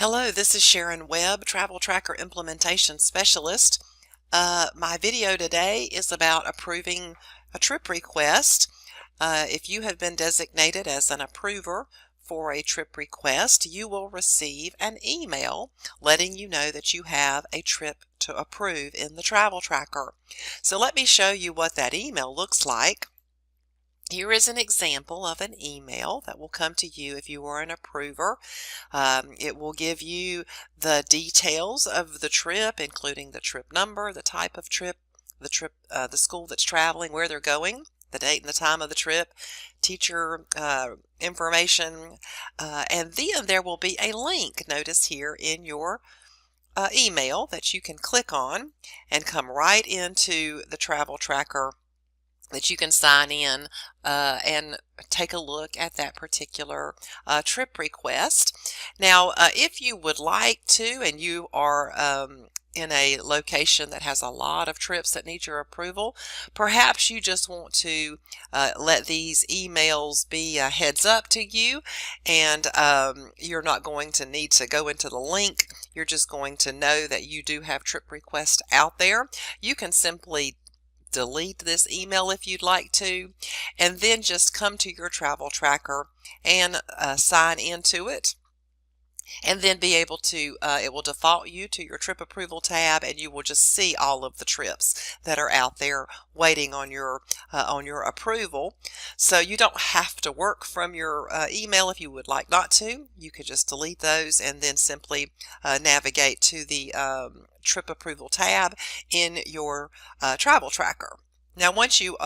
Hello, this is Sharon Webb, Travel Tracker Implementation Specialist. My video today is about approving a trip request. If you have been designated as an approver for a trip request, you will receive an email letting you know that you have a trip to approve in the Travel Tracker. So let me show you what that email looks like. Here is an example of an email that will come to you if you are an approver. It will give you the details of the trip, including the trip number, the type of trip, the school that's traveling, where they're going, the date and the time of the trip, teacher information, and then there will be a link, notice here in your email, that you can click on and come right into the Travel Tracker, that you can sign in and take a look at that particular trip request. Now, if you would like to, and you are in a location that has a lot of trips that need your approval, perhaps you just want to let these emails be a heads up to you, and you're not going to need to go into the link. You're just going to know that you do have trip requests out there. You can simply delete this email if you'd like to, and then just come to your Travel Tracker and sign into it, and then be able to, it will default you to your trip approval tab, and you will just see all of the trips that are out there waiting on your approval. So you don't have to work from your email if you would like not to. You could just delete those and then simply navigate to the trip approval tab in your Travel Tracker. Now, once you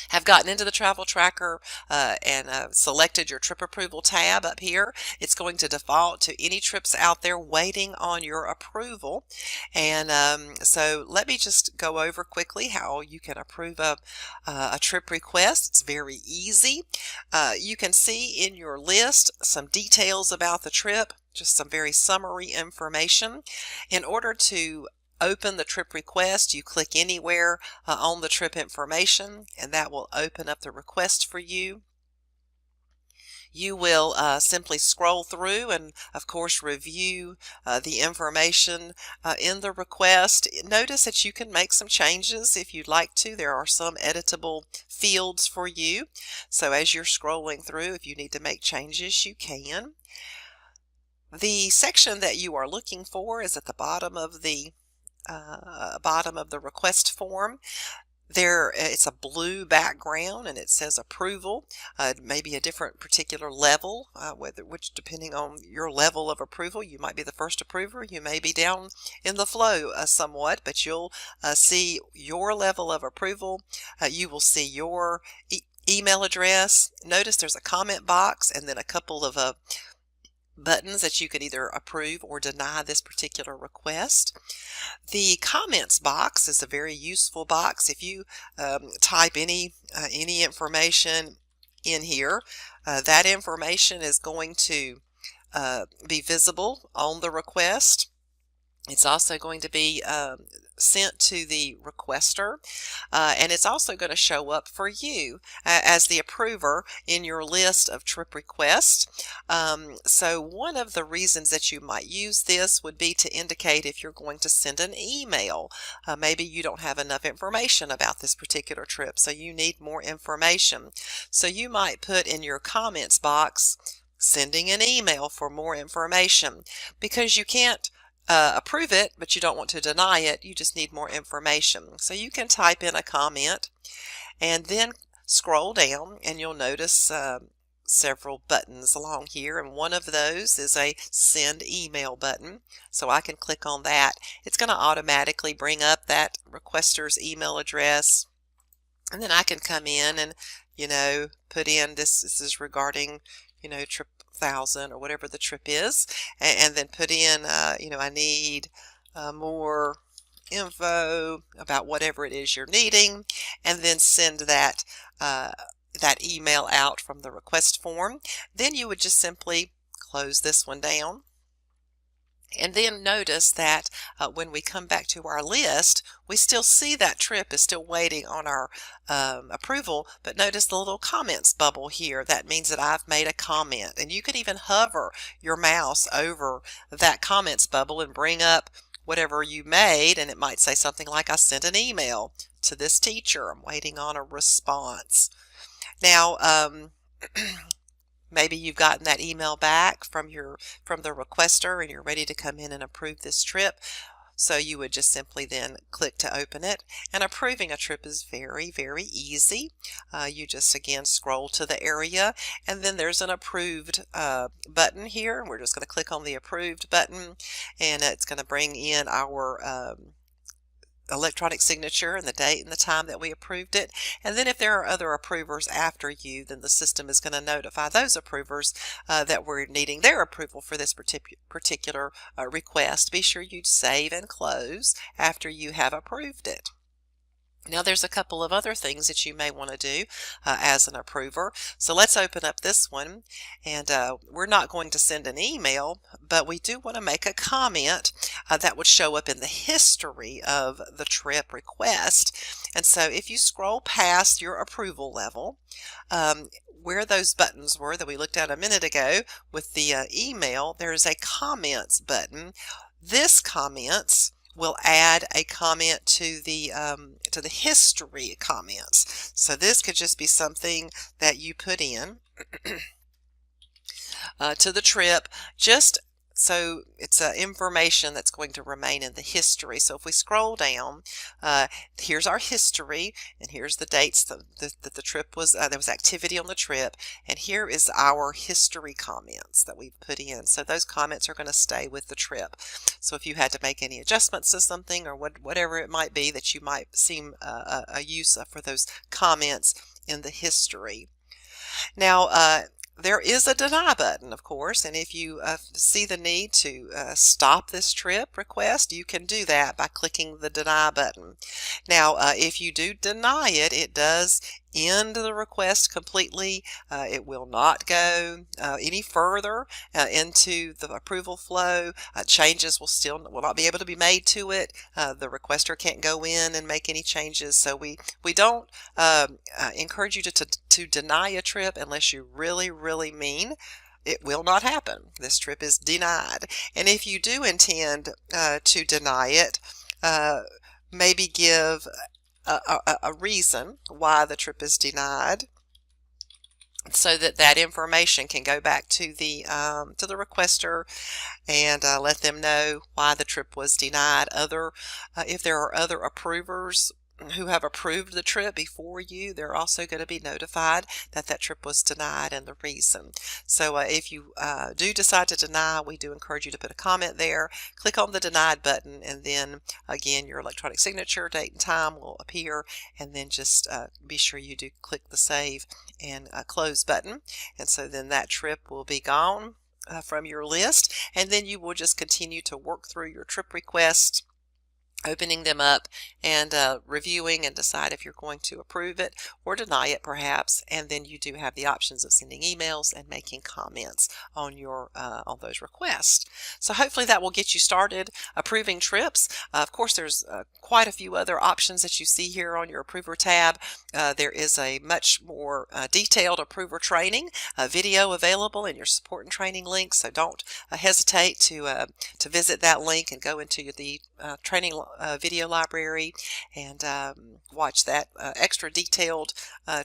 have gotten into the Travel Tracker and selected your trip approval tab up here, it's going to default to any trips out there waiting on your approval. And so let me just go over quickly how you can approve a trip request. It's very easy. You can see in your list some details about the trip, just some very summary information. In order to open the trip request, you click anywhere on the trip information, and that will open up the request for you. You will simply scroll through and, of course, review the information in the request. Notice that you can make some changes if you'd like to. There are some editable fields for you. So as you're scrolling through, if you need to make changes, you can. The section that you are looking for is at the bottom of the request form. There, it's a blue background and it says approval. Maybe a different particular level, which depending on your level of approval, you might be the first approver, you may be down in the flow somewhat, but you'll see your level of approval. You will see your email address. Notice there's a comment box and then a couple of buttons that you could either approve or deny this particular request. The comments box is a very useful box. If you type any information in here, that information is going to be visible on the request. It's also going to be sent to the requester, and it's also going to show up for you as the approver in your list of trip requests. So one of the reasons that you might use this would be to indicate if you're going to send an email. Maybe you don't have enough information about this particular trip, so you need more information. So you might put in your comments box, sending an email for more information, because you can't approve it, but you don't want to deny it. You just need more information. So you can type in a comment and then scroll down, and you'll notice several buttons along here, and one of those is a send email button. So I can click on that. It's going to automatically bring up that requester's email address, and then I can come in and put in this is regarding trip 1000 or whatever the trip is, and then put in I need more info about whatever it is you're needing, and then send that that email out from the request form. Then you would just simply close this one down, And then notice that when we come back to our list, we still see that trip is still waiting on our approval, but notice the little comments bubble here. That means that I've made a comment. And you can even hover your mouse over that comments bubble and bring up whatever you made, and it might say something like, I sent an email to this teacher. I'm waiting on a response. Now, maybe you've gotten that email back from the requester and you're ready to come in and approve this trip. So you would just simply then click to open it. And approving a trip is very, very easy. You just again scroll to the area, and then there's an approved button here. We're just going to click on the approved button, and it's going to bring in our electronic signature and the date and the time that we approved it. And then if there are other approvers after you, then the system is going to notify those approvers that we're needing their approval for this particular request. Be sure you save and close after you have approved it. Now there's a couple of other things that you may want to do as an approver. So let's open up this one, and we're not going to send an email, but we do want to make a comment that would show up in the history of the trip request. And so if you scroll past your approval level, where those buttons were that we looked at a minute ago with the email, there's a comments button. This comments will add a comment to the history comments. So this could just be something that you put in to the trip, just so it's information that's going to remain in the history. So if we scroll down, here's our history, and here's the dates that the trip was, there was activity on the trip, and here is our history comments that we've put in. So those comments are going to stay with the trip. So if you had to make any adjustments to something, or whatever it might be that you might seem a use for those comments in the history. Now, there is a deny button, of course, and if you see the need to stop this trip request, you can do that by clicking the deny button. Now, if you do deny it, it does end the request completely. It will not go any further into the approval flow. Changes will not be able to be made to it. The requester can't go in and make any changes. So we don't encourage you to deny a trip unless you really mean it will not happen. This trip is denied. And if you do intend to deny it, maybe give a reason why the trip is denied, so that information can go back to the requester and let them know why the trip was denied. If there are other approvers who have approved the trip before you, they're also going to be notified that that trip was denied and the reason. So if you do decide to deny, we do encourage you to put a comment there. Click on the denied button, and then again your electronic signature, date and time will appear, and then just be sure you do click the save and close button, and so then that trip will be gone from your list, and then you will just continue to work through your trip requests, opening them up and reviewing, and decide if you're going to approve it or deny it perhaps. And then you do have the options of sending emails and making comments on your on those requests. So hopefully that will get you started approving trips. Of course, there's quite a few other options that you see here on your approver tab. There is a much more detailed approver training video available in your support and training link, so don't hesitate to visit that link and go into the training video library and watch that extra detailed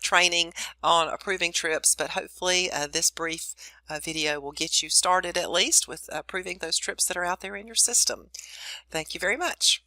training on approving trips. But hopefully this brief video will get you started at least with approving those trips that are out there in your system. Thank you very much.